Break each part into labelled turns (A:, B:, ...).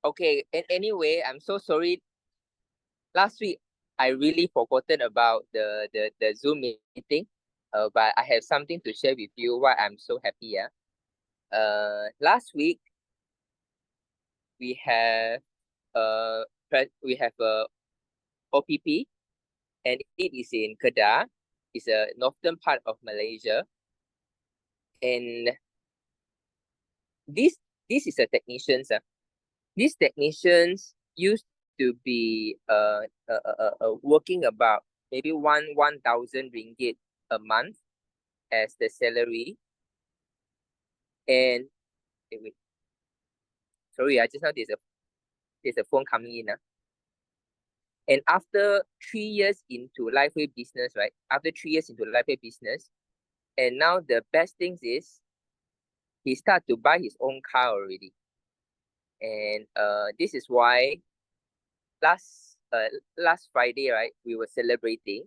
A: Okay, and anyway, I'm so sorry. Last week, I really forgotten about the Zoom meeting. But I have something to share with you why I'm so happy. Last week, we have a OPP, and it is in Kedah. It's a northern part of Malaysia. And this is a technicians. These technicians used to be working about maybe 1,000 ringgit a month as the salary. And wait. Sorry, just now there's a phone coming in. And after 3 years into Lifeway business, right? After 3 years into Lifeway business, and now the best things is he start to buy his own car already. And this is why last Friday, right, we were celebrating,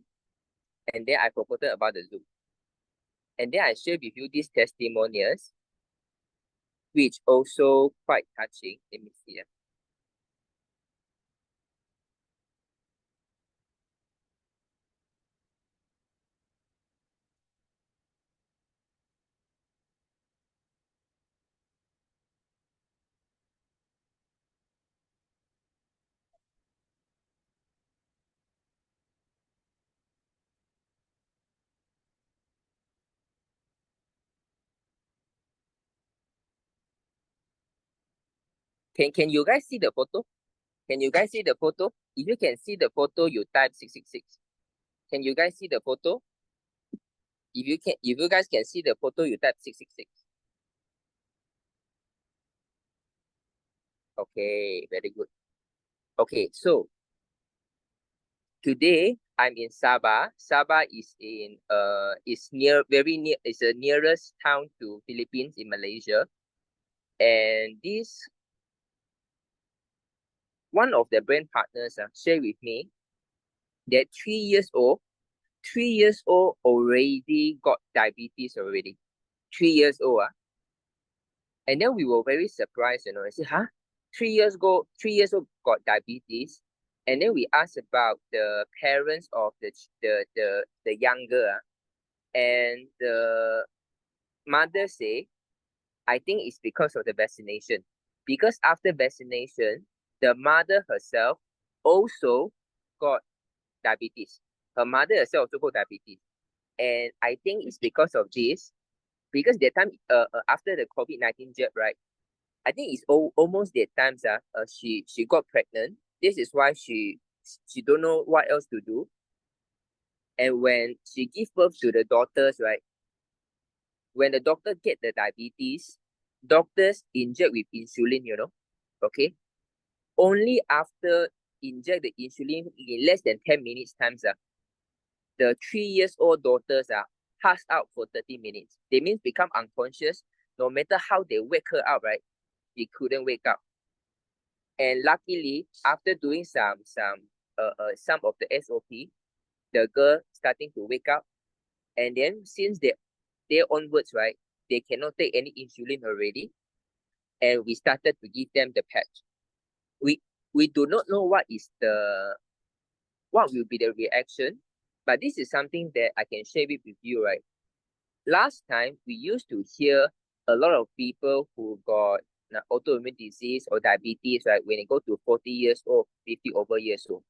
A: and then I forgot about the Zoom. And then I shared with you these testimonials, which also quite touching. Let me see. Can you guys see the photo? Can you guys see the photo? If you can see the photo, you type 666. Can you guys see the photo? If you guys can see the photo, you type 666. Okay, very good. Okay, so today I'm in Sabah. Sabah is in is the nearest town to Philippines in Malaysia. And this one of the brand partners shared with me that 3 years old already got diabetes already. 3 years old. And then we were very surprised, I said, huh? 3 years old got diabetes. And then we asked about the parents of the younger, and the mother say, I think it's because of the vaccination. Because after vaccination, the mother herself also got diabetes. Her mother herself also got diabetes. And I think it's because of this. Because that time, after the COVID-19 jab, right? I think it's almost that times she got pregnant. This is why she don't know what else to do. And when she give birth to the daughters, right? When the doctor get the diabetes, doctors inject with insulin, okay? Only after inject the insulin in less than 10 minutes times, the 3 years old daughters pass out for 30 minutes. They means become unconscious. No matter how they wake her up, right? She couldn't wake up. And luckily, after doing some of the SOP, the girl starting to wake up. And then since they onwards, right, they cannot take any insulin already. And we started to give them the patch. We do not know what will be the reaction, but this is something that I can share with you, right? Last time, we used to hear a lot of people who got autoimmune disease or diabetes, right, when they go to 40 years old, 50 over years old.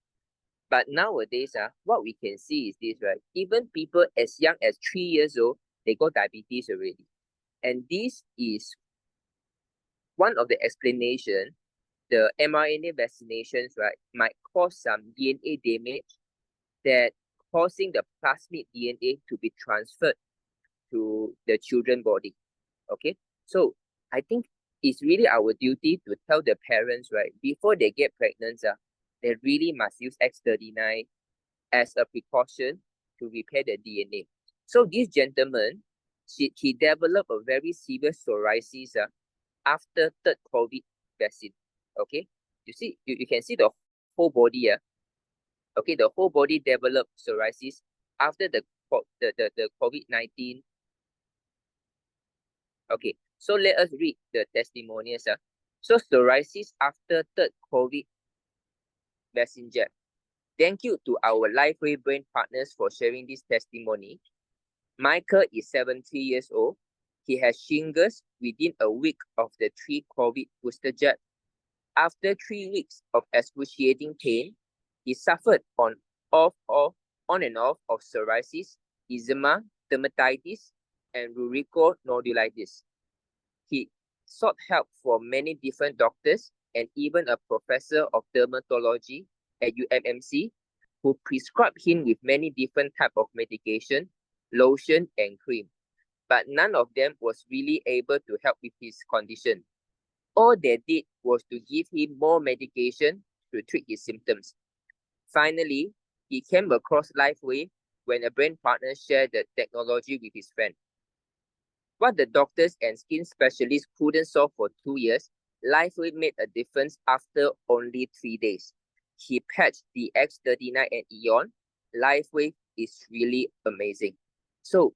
A: But nowadays, what we can see is this, right? Even people as young as 3 years old, they got diabetes already. And this is one of the explanations. The mRNA vaccinations, right, might cause some DNA damage that causing the plasmid DNA to be transferred to the children's body. Okay, so I think it's really our duty to tell the parents, right, before they get pregnant, they really must use X39 as a precaution to repair the DNA. So this gentleman, he developed a very severe psoriasis after third COVID vaccine. Okay, you can see the whole body. Okay, the whole body developed psoriasis after the COVID-19. Okay, so let us read the testimonials. So psoriasis after third COVID vaccine jab. Thank you to our LifeWay Brain partners for sharing this testimony. Michael is 73 years old. He has shingles within a week of the 3 COVID booster jab. After 3 weeks of excruciating pain, he suffered on and off of psoriasis, eczema, dermatitis, and ruriconodulitis. He sought help from many different doctors and even a professor of dermatology at UMMC who prescribed him with many different types of medication, lotion, and cream. But none of them was really able to help with his condition. All they did was to give him more medication to treat his symptoms. Finally, he came across LifeWay when a brain partner shared the technology with his friend. What the doctors and skin specialists couldn't solve for 2 years, LifeWay made a difference after only 3 days. He patched the X39 and Eon. LifeWay is really amazing. So,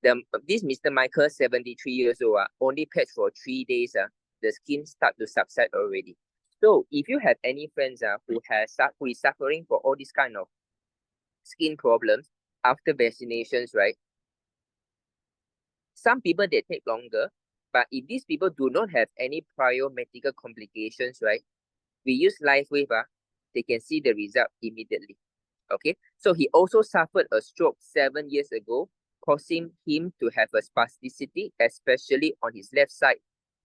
A: this Mr. Michael, 73 years old, only patched for 3 days. The skin start to subside already. So, if you have any friends who is suffering for all these kind of skin problems after vaccinations, right? Some people, they take longer, but if these people do not have any prior medical complications, right, we use LifeWave, they can see the result immediately. Okay, so he also suffered a stroke 7 years ago, causing him to have a spasticity, especially on his left side,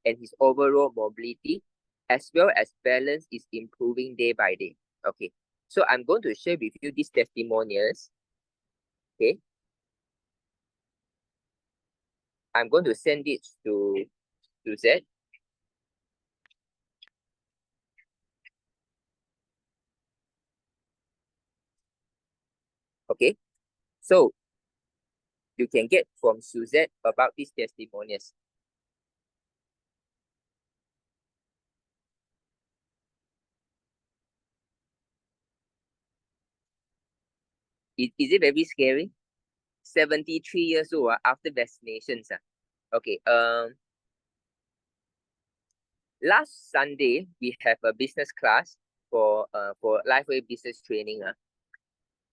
A: and his overall mobility, as well as balance is improving day by day. Okay, so I'm going to share with you these testimonials. Okay, I'm going to send it to Suzette. Okay, so you can get from Suzette about these testimonials. Is it very scary? 73 years old after vaccinations. Okay, last Sunday we have a business class for LifeWay business training.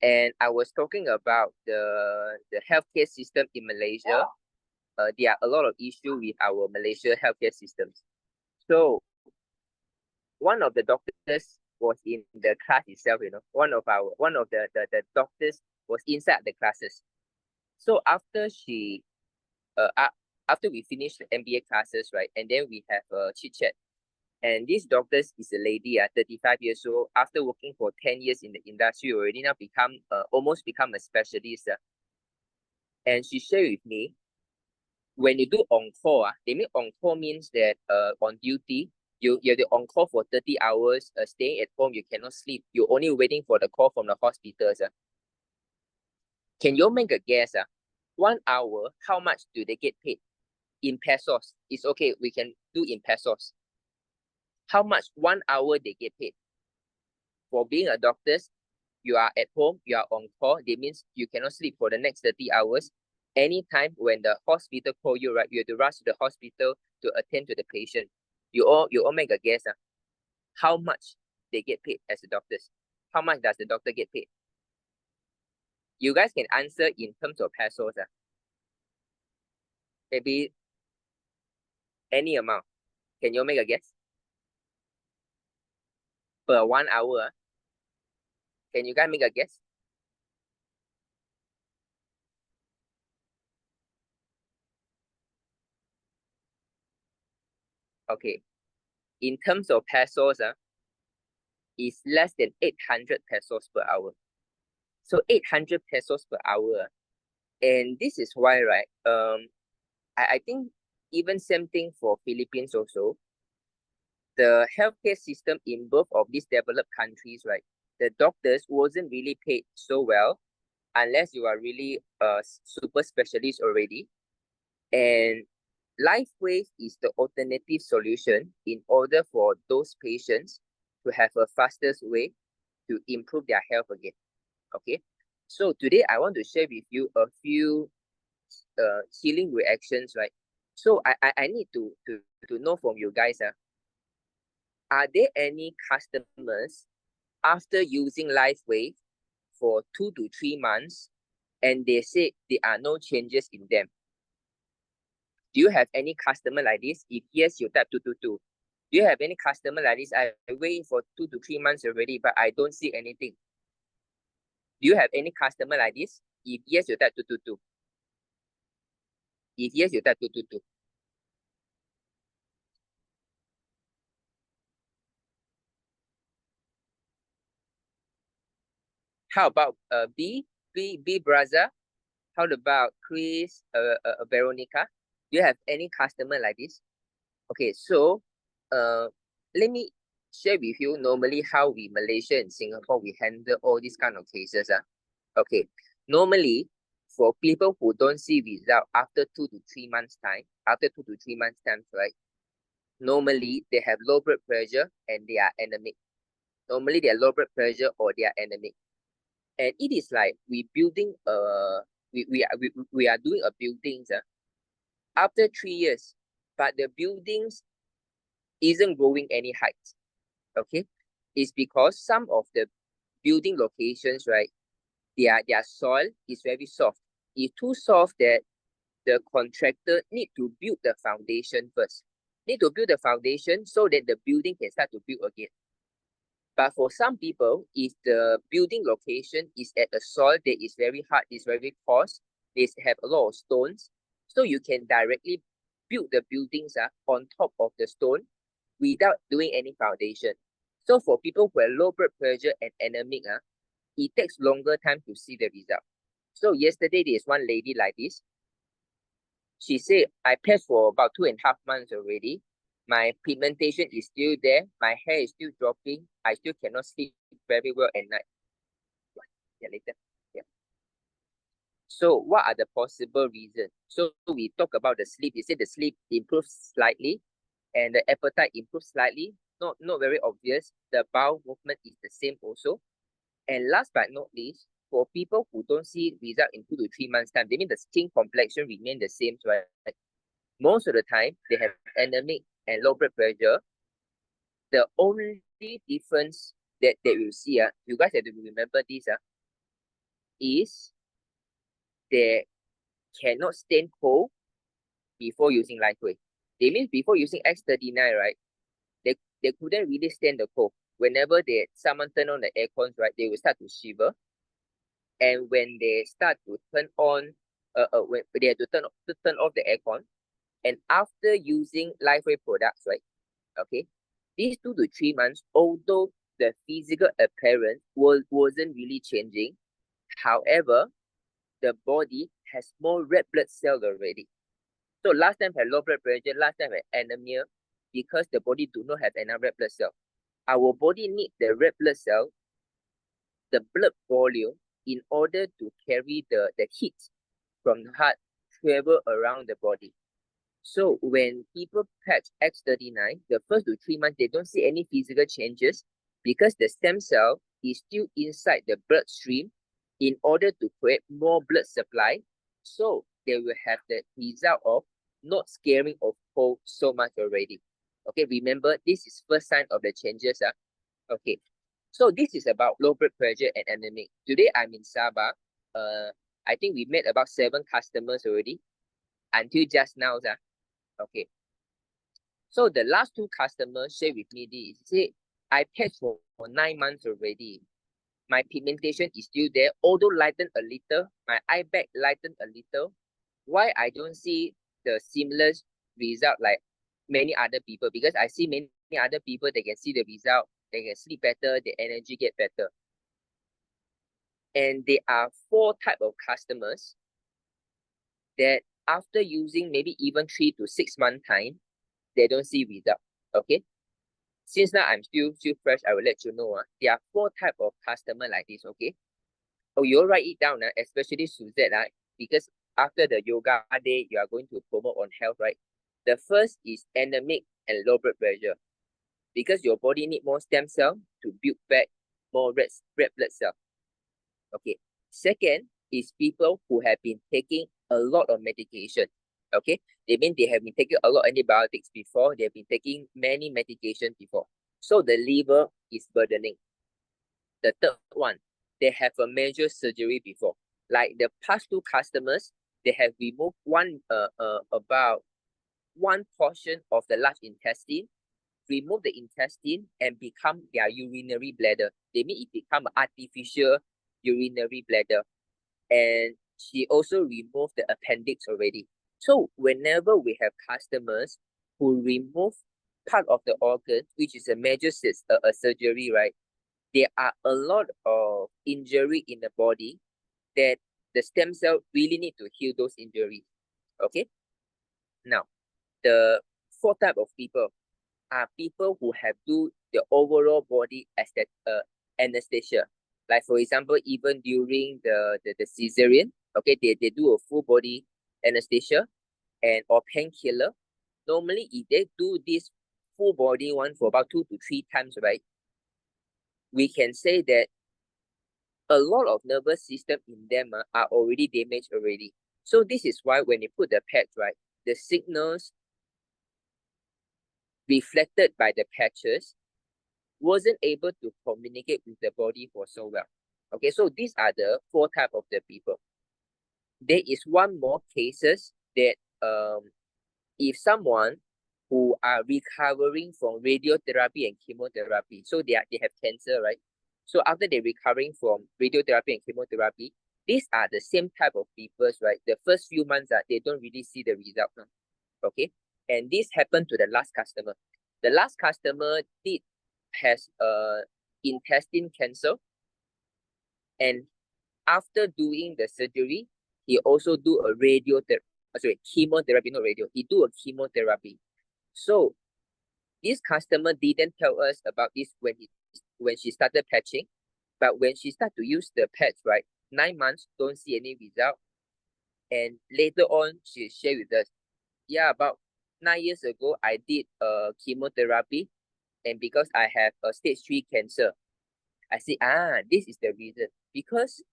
A: And I was talking about the healthcare system in Malaysia. There are a lot of issues with our Malaysia healthcare systems. So one of the doctors was in the class itself, one of the doctors was inside the classes. So after after we finished the MBA classes, right, and then we have a chit chat. And this doctor is a lady, 35 years old. After working for 10 years in the industry, already now almost become a specialist. And she shared with me, when you do on-call, they mean on-call means that on duty, you're on call for 30 hours, staying at home, you cannot sleep. You're only waiting for the call from the hospitals. Can you make a guess? 1 hour, how much do they get paid? In pesos. It's okay, we can do in pesos. How much 1 hour they get paid? For being a doctor, you are at home, you are on call. That means you cannot sleep for the next 30 hours. Anytime when the hospital call you, right, you have to rush to the hospital to attend to the patient. You all make a guess. How much they get paid as a doctors? How much does the doctor get paid? You guys can answer in terms of pesos. Maybe any amount. Can you make a guess? Per 1 hour. Can you guys make a guess? Okay. In terms of pesos, is less than 800 pesos per hour. So 800 pesos per hour. And this is why, right, I think even same thing for Philippines also. The healthcare system in both of these developed countries, right, the doctors wasn't really paid so well unless you are really a super specialist already. And LifeWave is the alternative solution in order for those patients to have a fastest way to improve their health again. Okay, so today I want to share with you a few healing reactions, right? So I need to know from you guys, are there any customers after using LifeWave for 2 to 3 months and they say there are no changes in them? Do you have any customer like this? If yes, you type 222. Do you have any customer like this? I wait for 2 to 3 months already, but I don't see anything. Do you have any customer like this? If yes, you type 222. If yes, you type 222. How about B Braza? How about Chris, Veronica? Do you have any customer like this? Okay, so let me share with you normally how we Malaysia and Singapore we handle all these kind of cases. Okay, normally for people who don't see result after 2 to 3 months time, right? Normally they have low blood pressure and they are anemic. Normally they are low blood pressure or they are anemic. And it is like we building we are doing a buildings after 3 years, but the buildings isn't growing any height. Okay, it's because some of the building locations, right, their soil is very soft. It's too soft that the contractor need to build the foundation first. Need to build the foundation so that the building can start to build again. But for some people, if the building location is at a soil that is very hard, is very coarse, they have a lot of stones, so you can directly build the buildings on top of the stone without doing any foundation. So for people who have low blood pressure and anemic, it takes longer time to see the result. So yesterday, there's one lady like this. She said, I passed for about 2.5 months already. My pigmentation is still there. My hair is still dropping. I still cannot sleep very well at night. Yeah, later. Yeah. So what are the possible reasons? So we talk about the sleep. You say the sleep improves slightly and the appetite improves slightly. Not very obvious. The bowel movement is the same also. And last but not least, for people who don't see result in 2 to 3 months time, they mean the skin complexion remain the same, right? Most of the time, they have anemic and low blood pressure. The only difference that you see, you guys have to remember this, is they cannot stand cold before using LifeWave. They mean before using X39, right? They couldn't really stand the cold. Whenever someone turn on the aircon, right, they will start to shiver. And when they start to turn on, when they have to turn off the aircon, and after using LifeWave products, right, okay, these 2 to 3 months, although the physical appearance wasn't really changing, however, the body has more red blood cells already. So last time had low blood pressure, last time had anemia, because the body do not have enough red blood cell. Our body need the red blood cell, the blood volume, in order to carry the heat from the heart travel around the body. So when people patch X39, the first to 3 months, they don't see any physical changes because the stem cell is still inside the bloodstream in order to create more blood supply. So they will have the result of not scaring of cold so much already. Okay, remember, this is first sign of the changes. Okay, so this is about low blood pressure and anemic. Today I'm in Sabah. I think we met about 7 customers already until just now. Okay, so the last 2 customers share with me this. Say, I patched for 9 months already. My pigmentation is still there, although lightened a little. My eye bag lightened a little. Why I don't see the similar result like many other people? Because I see many other people, they can see the result, they can sleep better, the energy get better. And there are 4 types of customers that after using maybe even 3 to 6 months time, they don't see result. Okay, since now I'm still fresh, I will let you know. There are 4 types of customer like this. Okay, oh, you'll write it down, especially Suzette, because after the yoga day, you are going to promote on health, right? The first is anemic and low blood pressure, because your body need more stem cell to build back more red blood cell. Okay, second is people who have been taking a lot of medication. Okay, they mean they have been taking a lot of antibiotics before, they have been taking many medications before. So the liver is burdening. The third one, they have a major surgery before. Like the past two customers, they have removed about one portion of the large intestine, remove the intestine and become their urinary bladder. They mean it become an artificial urinary bladder. And she also removed the appendix already. So whenever we have customers who remove part of the organ, which is a major surgery, right? There are a lot of injury in the body that the stem cell really need to heal those injuries. Okay. Now, the fourth type of people are people who have do the overall body anesthesia. Like for example, even during the cesarean, okay, they do a full body anesthesia and or painkiller. Normally, if they do this full body one for about 2 to 3 times, right, we can say that a lot of nervous system in them are already damaged already. So this is why when you put the patch, right, the signals reflected by the patches wasn't able to communicate with the body for so well. Okay, so these are the 4 types of the people. There is one more cases that if someone who are recovering from radiotherapy and chemotherapy, so they have cancer, right? So after they're recovering from radiotherapy and chemotherapy, these are the same type of people, right? The first few months they don't really see the result. Okay, and this happened to the last customer. The last customer has intestine cancer, and after doing the surgery, he also do a chemotherapy, not radio. He do a chemotherapy. So this customer didn't tell us about this when she started patching, but when she started to use the patch, right, 9 months don't see any result, and later on she shared with us, yeah, about 9 years ago I did chemotherapy, and because I have a stage 3 cancer. I say, this is the reason. Because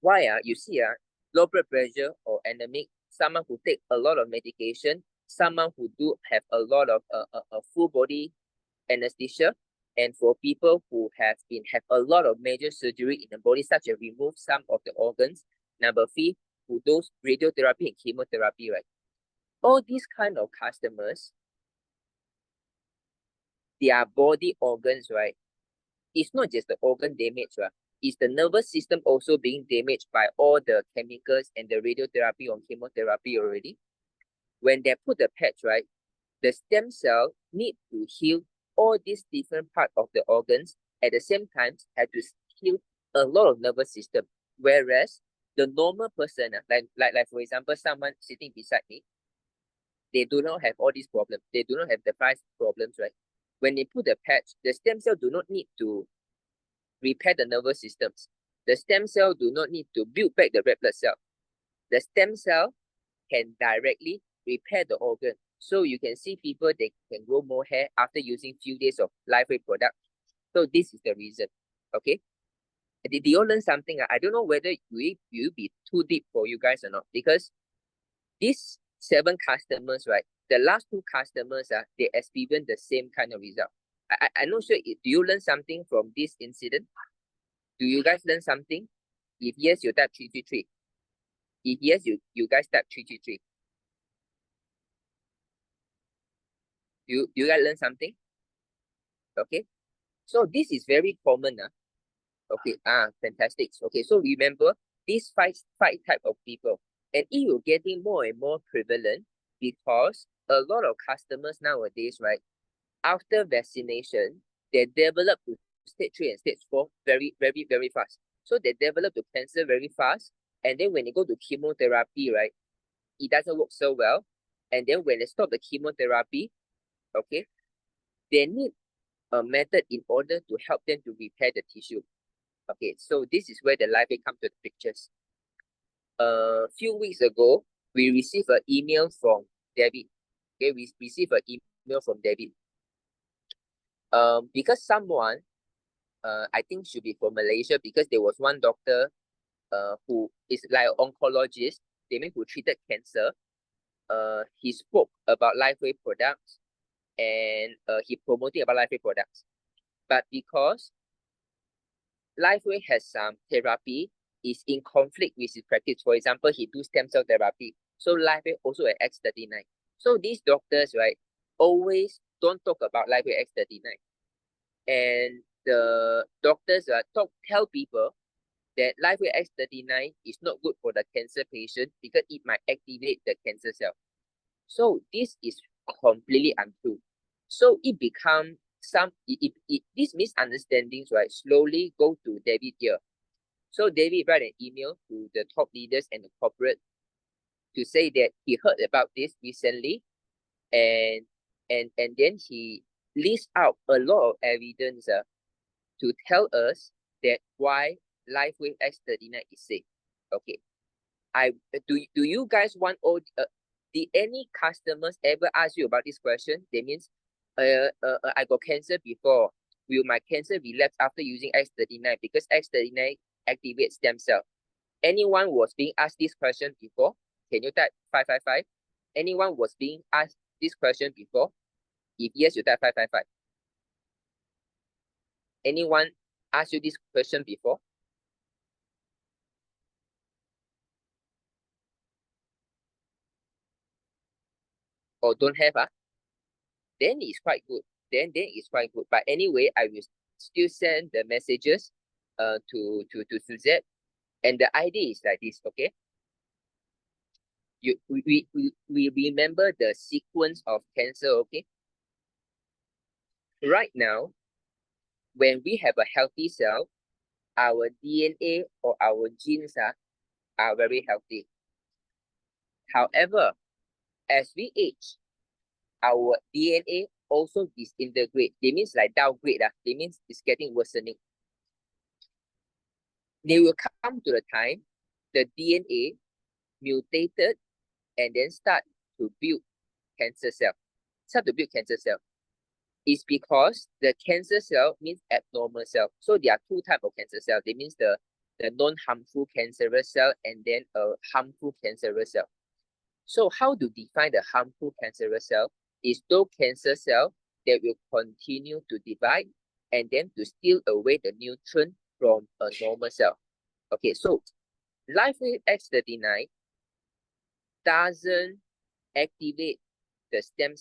A: why? You see, low blood pressure or anemic, someone who take a lot of medication, someone who do have a lot of full body anesthesia, and for people who have a lot of major surgery in the body, such as remove some of the organs. Number 3, who does radiotherapy and chemotherapy, right? All these kind of customers, their body organs, right? It's not just the organ damage, right? It's the nervous system also being damaged by all the chemicals and the radiotherapy or chemotherapy already. When they put the patch, right, the stem cell need to heal all these different parts of the organs at the same time, have to heal a lot of nervous system. Whereas the normal person, like for example, someone sitting beside me, they do not have all these problems. They do not have the 5 problems, right? When they put the patch, the stem cell do not need to repair the nervous systems. The stem cell do not need to build back the red blood cell. The stem cell can directly repair the organ. So you can see people, they can grow more hair after using few days of LifeWay product. So this is the reason. Okay. Did you all learn something? I don't know whether you be too deep for you guys or not, because these 7 customers, right? The last 2 customers, they experience the same kind of result. I'm not sure. Do you learn something from this incident? Do you guys learn something? If yes, you type 333. If yes, you guys type 333. You guys learn something? Okay. So this is very common. Okay. Fantastic. Okay. So remember these five type of people, and it will getting more and more prevalent because a lot of customers nowadays, right, after vaccination, they develop to stage 3 and stage 4 very, very, very fast. So they develop to cancer very fast. And then when they go to chemotherapy, right, it doesn't work so well. And then when they stop the chemotherapy, okay, they need a method in order to help them to repair the tissue. Okay, so this is where the life will come to the pictures. A few weeks ago, we received an email from David. Okay, we received an email from David. Because someone, I think should be from Malaysia, because there was one doctor who is like an oncologist, they mean who treated cancer. He spoke about LifeWay products, and he promoted about LifeWay products. But because LifeWay has some therapy is in conflict with his practice. For example, he do stem cell therapy. So LifeWay also at X39. So these doctors, right, always don't talk about LifeWay X39. And the doctors tell people that LifeWay X39 is not good for the cancer patient because it might activate the cancer cell. So this is completely untrue. So it becomes these misunderstandings, right, slowly go to David here. So David write an email to the top leaders and the corporate to say that he heard about this recently, and then he lists out a lot of evidence to tell us that why LifeWay X39 is safe. Okay, do you guys want all? Did any customers ever ask you about this question? That means, I got cancer before. Will my cancer relapse after using X39 because X39 activates stem cell? Anyone was being asked this question before? Can you type 555? Anyone was being asked this question before? If yes, you type 555. Anyone asked you this question before? Or don't have? Then it's quite good. Then it's quite good. But anyway, I will still send the messages to Suzette. And the idea is like this, okay? We remember the sequence of cancer, okay? Right now, when we have a healthy cell, our DNA or our genes are very healthy. However, as we age, our DNA also disintegrate. That means like downgrade. That means it's getting worsening. They will come to the time the DNA mutated and then start to build cancer cell. It's because the cancer cell means abnormal cell. So there are two types of cancer cell. That means the non-harmful cancerous cell and then a harmful cancerous cell. So how to define the harmful cancerous cell is those cancer cell that will continue to divide and then to steal away the nutrient from a normal cell. Okay, so LifeWay X39 doesn't activate the stem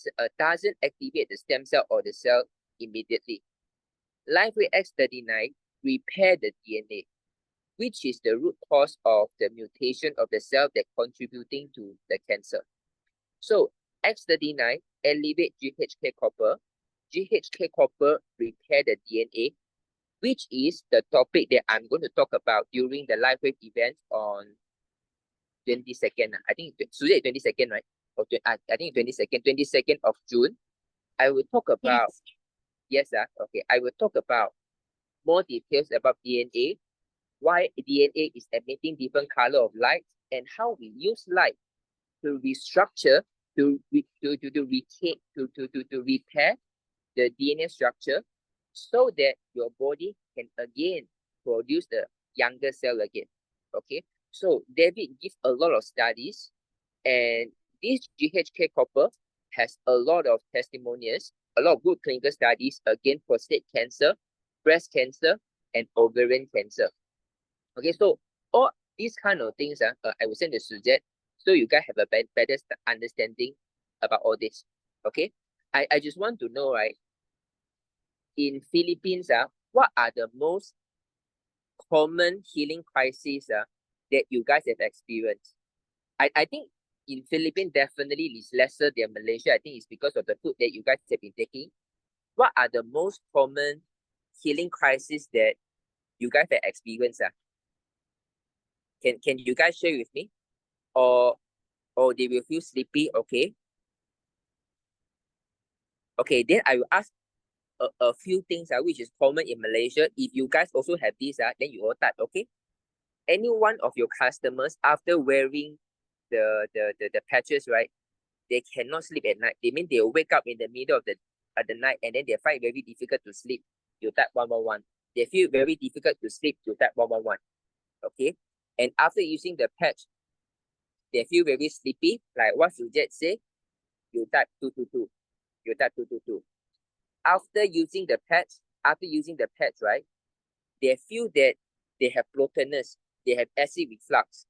A: cell or the cell immediately. LifeWay X39 repair the DNA, which is the root cause of the mutation of the cell that contributing to the cancer. So X39 elevate GHK copper. GHK copper repair the DNA, which is the topic that I'm going to talk about during the LifeWay event on 22nd. I think today 22nd, right? Or I think 22nd of June. I will talk about okay. I will talk about more details about DNA, why DNA is emitting different color of light, and how we use light to restructure, to repair the DNA structure, so that your body can again produce the younger cell again. Okay, so David gives a lot of studies, and this GHK copper has a lot of testimonials, a lot of good clinical studies against prostate cancer, breast cancer, and ovarian cancer. Okay, so all these kind of things, I will send to Suzette, so you guys have a better understanding about all this. Okay, I just want to know, right, in Philippines, what are the most common healing crises that you guys have experienced? I think in Philippines, definitely is lesser than Malaysia. I think it's because of the food that you guys have been taking. What are the most common healing crises that you guys have experienced? Can you guys share with me? Or they will feel sleepy, okay? Okay, then I will ask a few things which is common in Malaysia. If you guys also have this, then you all type, okay? Any one of your customers, after wearing the patches, right, they cannot sleep at night. They mean they'll wake up in the middle of the night and then they find it very difficult to sleep. You type 111. They feel very difficult to sleep. You type 111. Okay? And after using the patch, they feel very sleepy. Like what Sujat say, you type 222. You type 222. After using the patch, after using the patch, right, they feel that they have bloatedness, they have acid reflux,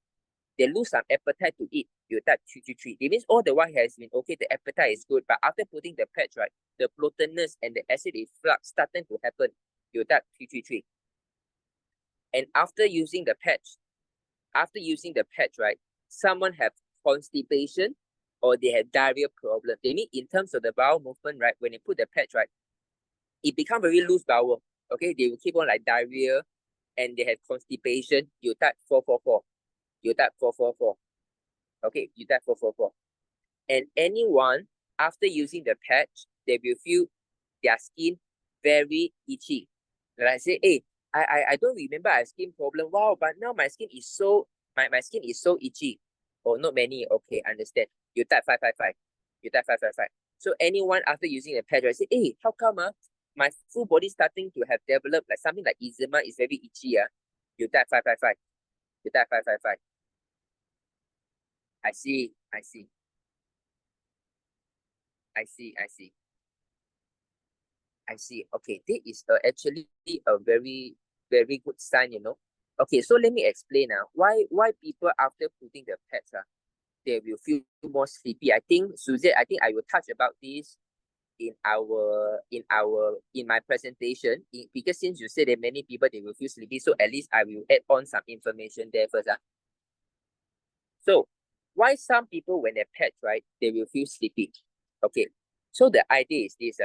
A: they lose some appetite to eat, you type 333. It means all the while has been okay, the appetite is good, but after putting the patch, right, the bloatedness and the acid reflux starting to happen, you type 333. And after using the patch, right, someone have constipation or they have diarrhea problem. They mean in terms of the bowel movement, right, when they put the patch, right, it become very loose bowel. Okay, they will keep on like diarrhea and they have constipation. You type 444. You type 444. Okay, you type 444. And anyone after using the patch, they will feel their skin very itchy. Like I say, hey, I don't remember I have skin problem. Wow, but now my skin is so itchy. Oh, not many. Okay, understand. You type 555. You type 555. So anyone after using the patch, I say, hey, how come my full body starting to have developed like something like eczema is very itchy. You type 555. You type 555. I see. Okay, this is actually a very, very good sign, you know. Okay, so let me explain now why people after putting the patch, they will feel more sleepy. I think, Suzette, I will touch about this in my presentation, because since you said that many people they will feel sleepy, so at least I will add on some information there first. So why some people when they patch, right, they will feel sleepy? Okay, so the idea is this.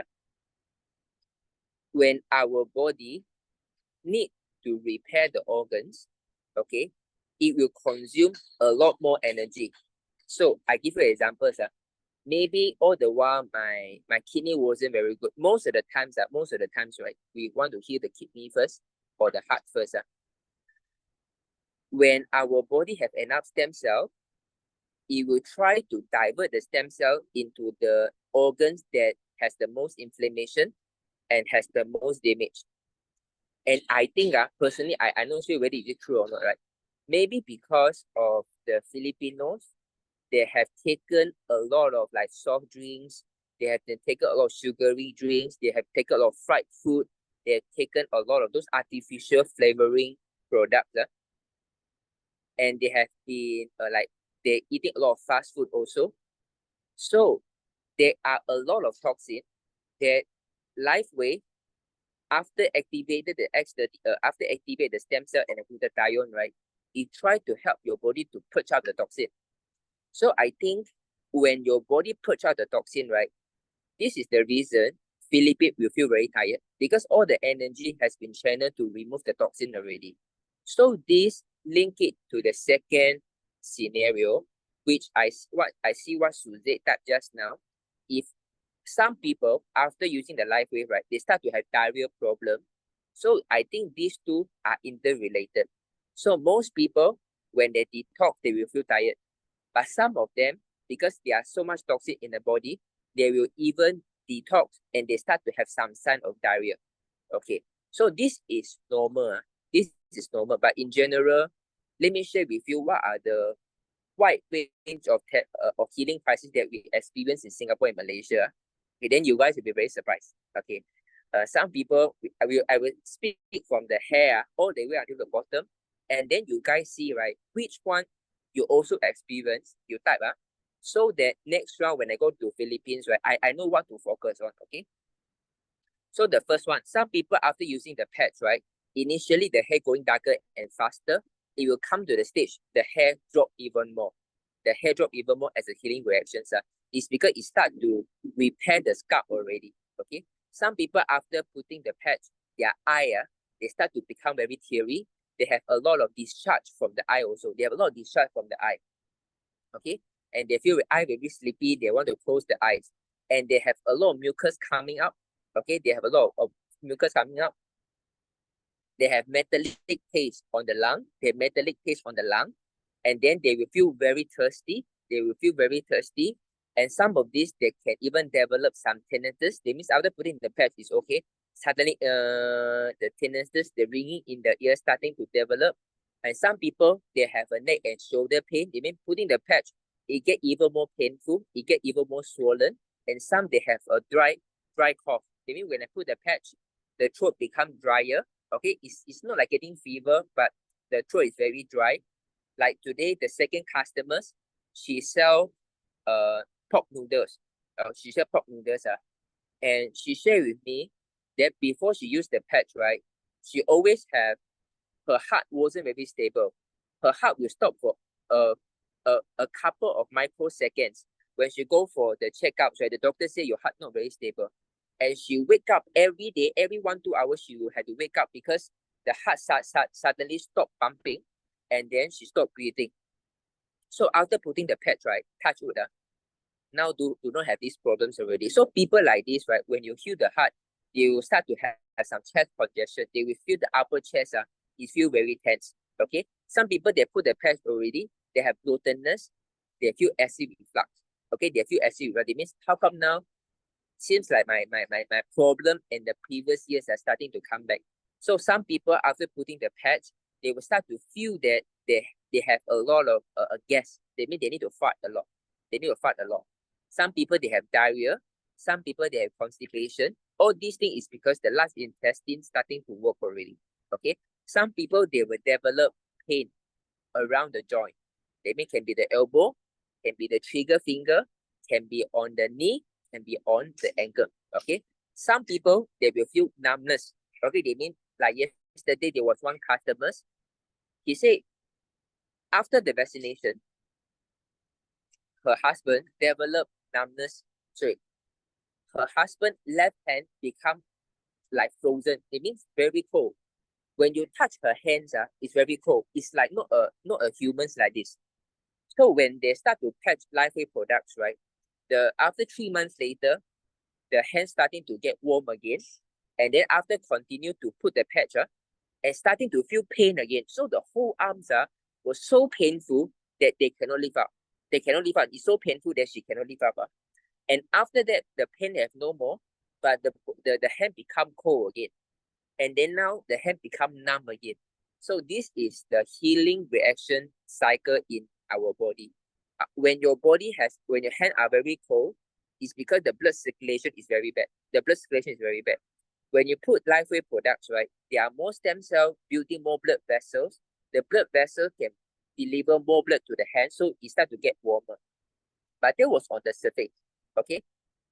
A: When our body need to repair the organs, okay, it will consume a lot more energy. So I give you examples. Maybe all the while my kidney wasn't very good. Most of the times, right, we want to heal the kidney first or the heart first. When our body have enough stem cell, it will try to divert the stem cell into the organs that has the most inflammation and has the most damage. And I think personally, I'm not sure whether it's true or not, right? Maybe because of the Filipinos, they have taken a lot of like soft drinks, they have taken a lot of sugary drinks, they have taken a lot of fried food, they have taken a lot of those artificial flavoring products, and they have been they're eating a lot of fast food also. So there are a lot of toxins that LifeWay, after activated the stem cell and the glutathione, right, it tries to help your body to purge out the toxin. So I think when your body purge out the toxin, right, this is the reason Philippines will feel very tired, because all the energy has been channeled to remove the toxin already. So this link it to the second scenario, which I see what Suzette typed just now. If some people after using the LifeWay, right, they start to have diarrhea problem. So I think these two are interrelated. So most people, when they detox, they will feel tired. But some of them, because there are so much toxin in the body, they will even detox and they start to have some sign of diarrhea. Okay, so this is normal. This is normal. But in general, let me share with you what are the wide range of healing crises that we experience in Singapore and Malaysia. Okay, then you guys will be very surprised. Okay, some people, I will speak from the hair all the way until the bottom, and then you guys see, right, which one you also experience, you type, so that next round when I go to Philippines, right, I know what to focus on. Okay, so the first one, some people after using the patch, right, initially the hair going darker and faster, it will come to the stage, the hair drop even more. The hair drop even more as a healing reaction, is because it starts to repair the scalp already. Okay, some people after putting the patch, their eye, they start to become very teary. They have a lot of discharge from the eye also. They have a lot of discharge from the eye. Okay, and they feel the eye very sleepy. They want to close the eyes, and they have a lot of mucus coming up. Okay, they have a lot of mucus coming up. They have metallic taste on the lung. They have metallic taste on the lung, and then they will feel very thirsty. And some of these, they can even develop some tinnitus. That means after putting the patch, is okay. Suddenly, the tinnitus, the ringing in the ear starting to develop. And some people, they have a neck and shoulder pain. They mean putting the patch, it get even more painful. It get even more swollen. And some, they have a dry cough. They mean when I put the patch, the throat become drier. Okay, it's not like getting fever, but the throat is very dry. Like today, the second customers, she sell pork noodles. She sell pork noodles. And she shared with me that before she used the patch, right, she always have, her heart wasn't very stable. Her heart will stop for a couple of microseconds. When she go for the checkups, right, the doctor say your heart not very stable. And she wake up every day, every 1-2 hours, she will have to wake up because the heart suddenly stop pumping, and then she stopped breathing. So after putting the patch, right, touch wood, now do not have these problems already. So people like this, right, when you heal the heart, they will start to have some chest congestion. They will feel the upper chest, it feel very tense. Okay. Some people, they put the patch already, they have bloatedness, they feel acid reflux. Okay, they feel acid reflux. It means how come now? Seems like my problem in the previous years are starting to come back. So some people, after putting the patch, they will start to feel that they have a lot of gas. They mean they need to fart a lot. They need to fart a lot. Some people, they have diarrhea. Some people, they have constipation. All these things is because the large intestine starting to work already. Okay. Some people, they will develop pain around the joint. They mean can be the elbow, can be the trigger finger, can be on the knee, can be on the ankle. Okay. Some people, they will feel numbness. Okay. They mean like yesterday, there was one customer. He said after the vaccination, her husband developed numbness. Sorry, her husband left hand become like frozen. It means very cold. When you touch her hands, it's very cold. It's like not a humans like this. So when they start to patch LifeWay products, right, after 3 months later, the hands starting to get warm again. And then after continue to put the patch, and starting to feel pain again. So the whole arms was so painful that they cannot lift up. They cannot lift up. It's so painful that she cannot lift up. And after that, the pain have no more, but the hand become cold again. And then now the hand become numb again. So this is the healing reaction cycle in our body. When your hand are very cold, it's because the blood circulation is very bad. The blood circulation is very bad. When you put LifeWay products, right, there are more stem cells building more blood vessels. The blood vessel can deliver more blood to the hand, so it starts to get warmer. But that was on the surface. Okay.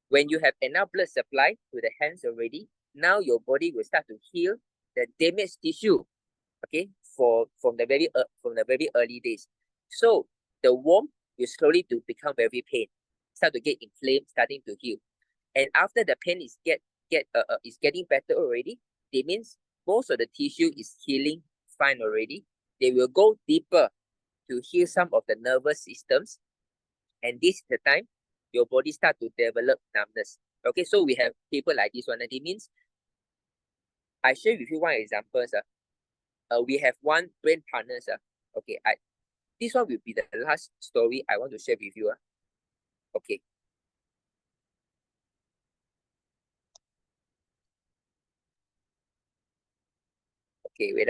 A: When you have enough blood supply to the hands already, now your body will start to heal the damaged tissue. Okay, from the very early days. So the warmth will slowly to become very pain, start to get inflamed, starting to heal. And after the pain is getting better already, it means most of the tissue is healing fine already. They will go deeper to heal some of the nervous systems. And this is the time your body start to develop numbness. Okay, so we have people like this one. And it means, I share with you one example. We have one brain partner. Okay, this one will be the last story I want to share with you. Okay. Okay, wait.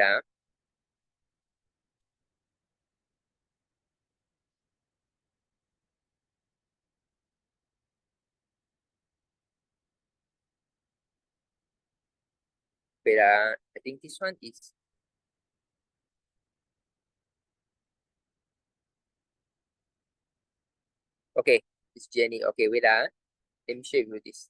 A: Wait. I think this one is. Okay, it's Jenny. Okay, wait. Let me share with you this.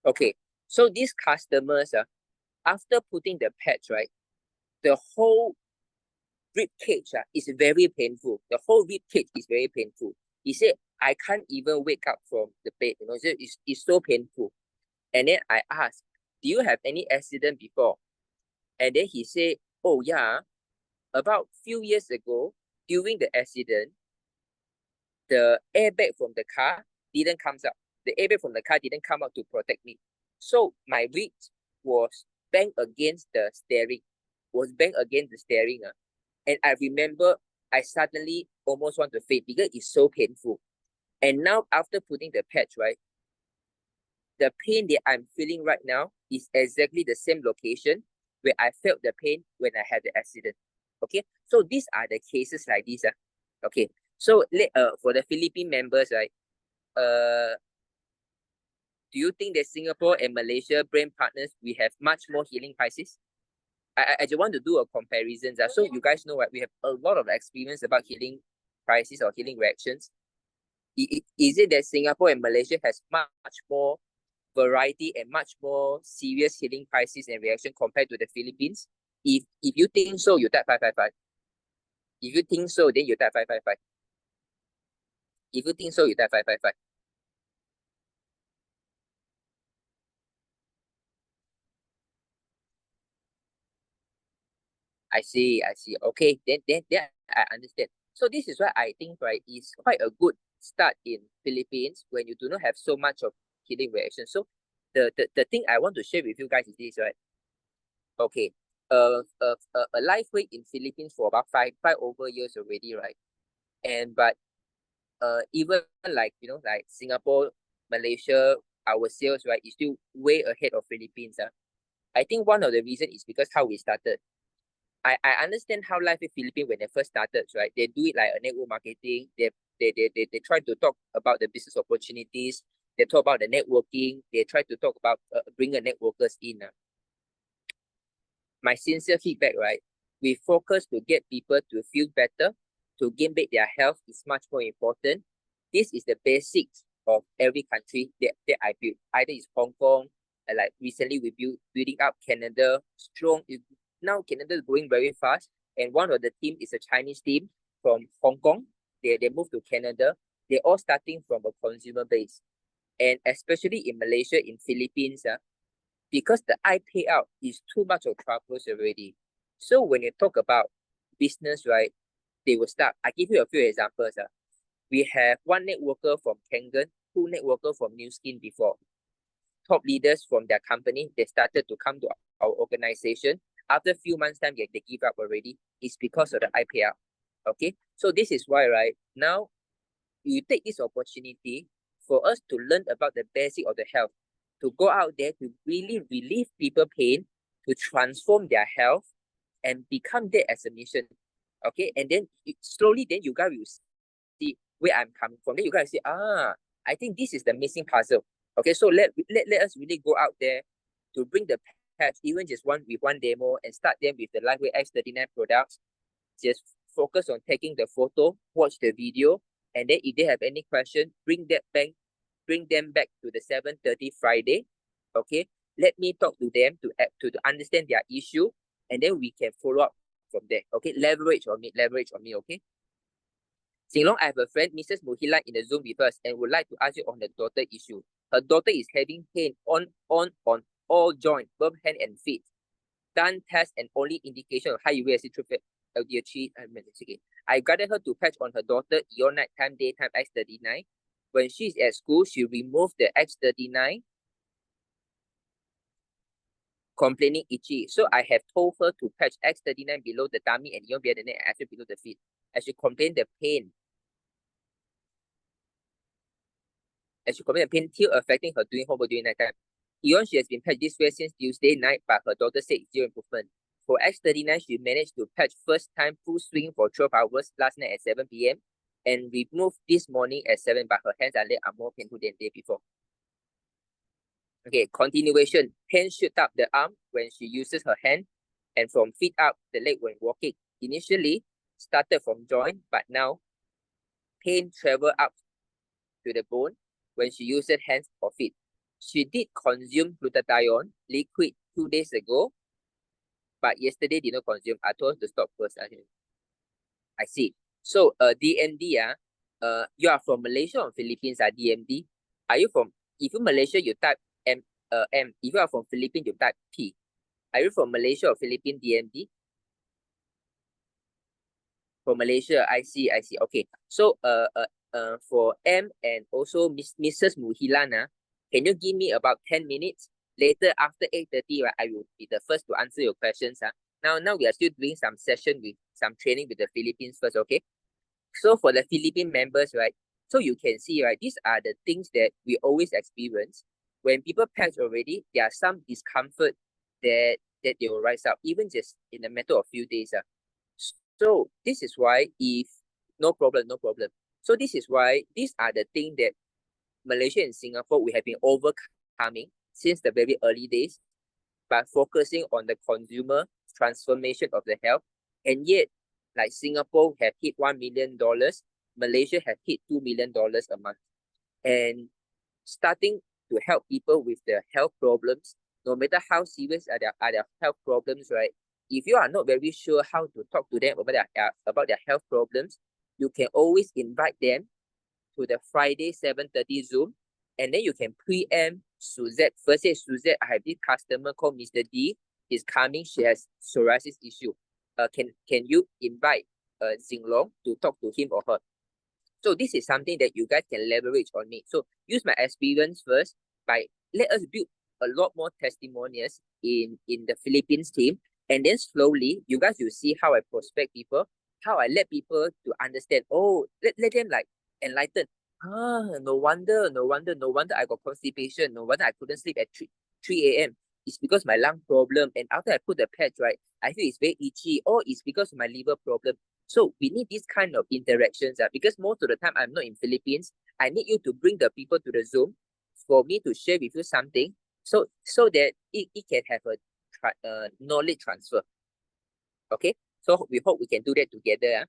A: Okay, so these customers, after putting the patch, right, the whole rib cage is very painful. The whole rib cage is very painful. He said, I can't even wake up from the bed. You know, it's so painful. And then I asked, do you have any accident before? And then he said, oh yeah, about few years ago, during the accident, the airbag from the car didn't come out. The airbag from the car didn't come out to protect me. So my ribs was banged against the steering. And I remember I suddenly almost want to faint because it's so painful. And now after putting the patch, right, the pain that I'm feeling right now is exactly the same location where I felt the pain when I had the accident. Okay, so these are the cases like this. Okay, so for the Philippine members, right? Do you think that Singapore and Malaysia brand partners, we have much more healing crisis? I just want to do a comparison. So you guys know what, we have a lot of experience about healing crisis or healing reactions. Is it that Singapore and Malaysia has much more variety and much more serious healing crisis and reaction compared to the Philippines? If you think so, you type 555. If you think so, then you type 555. If you think so, you type 555. I see. Okay, then I understand. So this is why I think, right, is quite a good start in Philippines when you do not have so much of healing reaction. So the thing I want to share with you guys is this, right? Okay, a life weight in Philippines for about five over years already, right? And but even like like Singapore, Malaysia, our sales, right, is still way ahead of Philippines. I think one of the reasons is because how we started. I understand how Life in Philippines when they first started, right? They do it like a network marketing. They try to talk about the business opportunities. They talk about the networking. They try to talk about bring the networkers in. My sincere feedback, right? We focus to get people to feel better, to gain back their health is much more important. This is the basics of every country that I built. Either it's Hong Kong, like recently we building up Canada, strong. Now Canada is growing very fast, and one of the team is a Chinese team from Hong Kong. They moved to Canada. They're all starting from a consumer base, and especially in Malaysia, in Philippines, because the eye payout is too much of troubles already. So when you talk about business, right, they will start. I give you a few examples. We have one networker from Kangen, two networker from New Skin before. Top leaders from their company, they started to come to our organization. After a few months' time, they give up already. It's because of the eye payout. Okay, so this is why, right, now you take this opportunity for us to learn about the basic of the health, to go out there to really relieve people pain, to transform their health, and become that as a mission. Okay, and then slowly, then you guys will see where I'm coming from. Then you guys say, I think this is the missing puzzle. Okay, so let us really go out there to bring the patch, even just one demo, and start them with the lightweight X39 products. Just focus on taking the photo, watch the video, and then if they have any question, bring them back to the 7:30 Friday. Okay, let me talk to them to understand their issue, and then we can follow up from there. Okay, leverage on me. Okay. Jinlong, I have a friend, Mrs. Muhila, in the Zoom with us, and would like to ask you on the daughter issue. Her daughter is having pain on all joints, both hand and feet. Done test and only indication of high uric acid through LDH. I guided her to patch on her daughter your nighttime, daytime X39. When she's at school, she removed the X39, complaining itchy. So I have told her to patch X39 below the tummy and below the neck, actually below the feet. As she complained the pain. Till affecting her doing homework during nighttime. She has been patched this way since Tuesday night, but her daughter said zero improvement. For X39, she managed to patch first time full swing for 12 hours last night at 7 p.m. and removed this morning at 7, but her hands and legs are more painful than the day before. Okay, continuation. Pain shoot up the arm when she uses her hand, and from feet up the leg when walking. Initially started from joint, but now pain travel up to the bone when she uses hands or feet. She did consume glutathione liquid 2 days ago, but yesterday did not consume. I told her to stop first. I see. So DMD, you are from Malaysia or Philippines? DMD. Are you from? If you Malaysia, you type M. If you are from Philippines, you type P. Are you from Malaysia or Philippines? DMD. From Malaysia, I see. Okay. So for M and also Mrs. Muhilana, can you give me about 10 minutes? Later after 8:30, right, I will be the first to answer your questions. Now we are still doing some session with some training with the Philippines first, okay? So for the Philippine members, right, so you can see, right, these are the things that we always experience. When people patch already, there are some discomfort that that they will rise up, even just in a matter of few days. So this is why if no problem. So this is why these are the things that Malaysia and Singapore we have been overcoming since the very early days by focusing on the consumer transformation of the health. And yet, like Singapore have hit $1 million, Malaysia have hit $2 million a month. And starting to help people with their health problems, no matter how serious are their health problems, right? If you are not very sure how to talk to them about their health problems, you can always invite them to the Friday 7:30 Zoom, and then you can preempt Suzette. First say, Suzette, I have this customer called Mr. D. Is coming. She has psoriasis issue. Can you invite Jinlong to talk to him or her? So this is something that you guys can leverage on me. So use my experience first let us build a lot more testimonials in the Philippines team, and then slowly you guys will see how I prospect people, how I let people to understand. Oh, let them like enlighten. No wonder I got constipation. No wonder I couldn't sleep at 3 a.m. It's because my lung problem. And after I put the patch, right, I feel it's very itchy. Or it's because of my liver problem. So we need this kind of interactions because most of the time I'm not in Philippines. I need you to bring the people to the Zoom for me to share with you something so that it can have a knowledge transfer. Okay, so we hope we can do that together.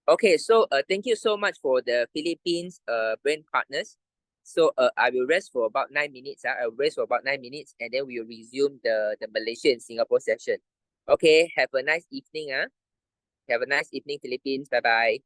A: Okay, so thank you so much for the Philippines brand partners. So I will rest for about 9 minutes. I will rest for about 9 minutes, and then we will resume the Malaysia and Singapore session. Okay, have a nice evening. Have a nice evening, Philippines. Bye-bye.